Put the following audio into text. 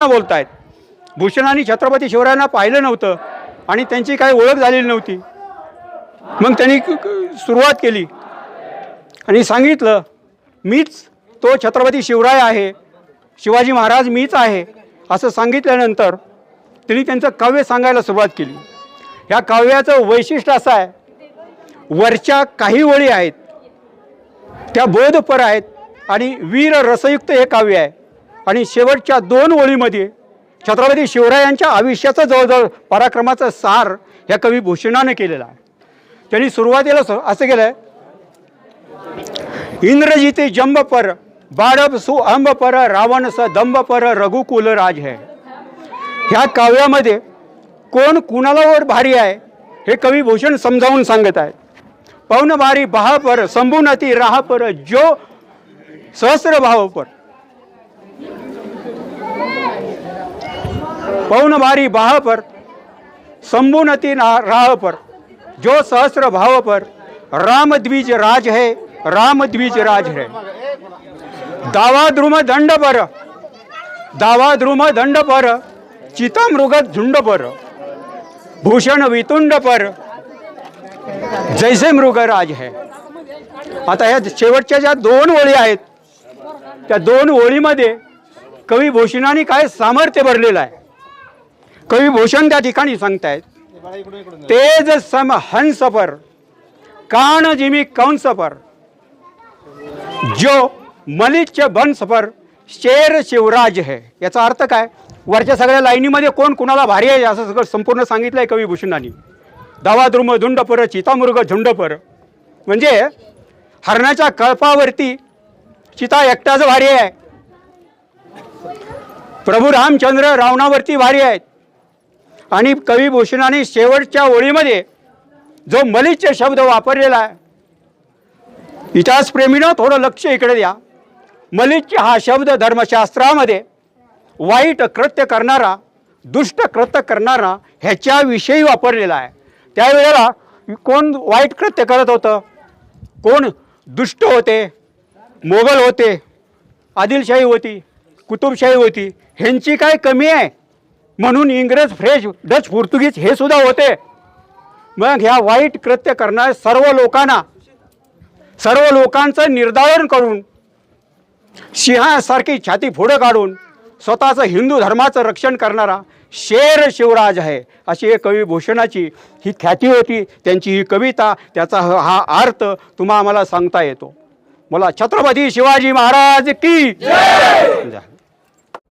बोलतायत. भूषणांनी छत्रपती शिवरायांना पाहिलं नव्हतं आणि त्यांची काही ओळख झालेली नव्हती. मग त्यांनी सुरुवात केली आणि सांगितलं मीच तो छत्रपती शिवराय आहे, शिवाजी महाराज मीच आहे असं सांगितल्यानंतर त्यांनी त्यांचं काव्य सांगायला सुरुवात केली. ह्या काव्याचं वैशिष्ट्य असं आहे, वरच्या काही ओळी आहेत त्या बोधपर आहेत आणि वीर रसयुक्त हे काव्य आहे आणि शेवटच्या 2 ओळीमध्ये छत्रपती शिवरायांच्या आयुष्याचं जवळजवळ पराक्रमाचं सार ह्या कवी भूषणाने केलेला आहे. त्यांनी सुरुवातीला असं केलं आहे, इंद्रजिते जंब पर बाळब सु अंब पर रावण स दंब पर रघुकुल राज है. ह्या काव्यामध्ये कोण कुणालावर भारी आहे हे कवी भूषण समजावून सांगत आहेत. पवन भारी बहा पर संभुनती राह पर जो सहस्र भाव पर. पवन भारी बहा पर संभुनती राह पर जो सहस्र भाव पर राम द्विज राज है, राम द्विज राज है. दावा द्रुम दंड पर, दावा द्रुम दंड पर चितामृग झुंड पर भूषण वितुंड पर जैसे मृगराज है. आता ह्या शेवटच्या ज्या 2 ओळी आहेत त्या 2 ओळीमध्ये कवी भूषणाने काय सामर्थ्य भरलेलं आहे. कवी भूषण त्या ठिकाणी सांगतायत, तेज सम हंस पर कान जिमी कंस पर जो मलिच्छ बंस पर शेर शिवराज है. याचा अर्थ काय, वरच्या सगळ्या लाईनीमध्ये कोण कुणाला भारी आहे असं सगळं संपूर्ण सांगितलं आहे कवी भूषणाने. दावाद्रुम धुंड पर चितामृग झुंड पर म्हणजे हरणाच्या कळपावरती चिता एकटाच भारी आहे, प्रभू रामचंद्र रावणावरती भारी आहेत. आणि कवी भूषणाने शेवटच्या ओळीमध्ये जो मलिच्छ शब्द वापरलेला आहे, इतिहासप्रेमीनं थोडं लक्ष इकडे द्या. मलिच्छ हा शब्द धर्मशास्त्रामध्ये वाईट कृत्य करणारा, दुष्ट कृत्य करणारा ह्याच्याविषयी वापरलेला आहे. त्यावेळेला कोण वाईट कृत्य करत होतं, कोण दुष्ट होते, मोगल होते, आदिलशाही होती, कुतुबशाही होती, ह्यांची काय कमी आहे म्हणून इंग्रज, फ्रेंच, डच, पोर्तुगीज हे सुद्धा होते. मग ह्या वाईट कृत्य करणाऱ्या सर्व लोकांचं निर्धारण करून सिंहासारखी छाती पुढं काढून स्वतःचं हिंदू धर्माचं रक्षण करणारा शेर शिवराज आहे अशी हे कवी भूषणाची ही ख्याती होती. त्यांची ही कविता, त्याचा हा अर्थ तुम्हा आम्हाला सांगता येतो. मला छत्रपती शिवाजी महाराज की जय.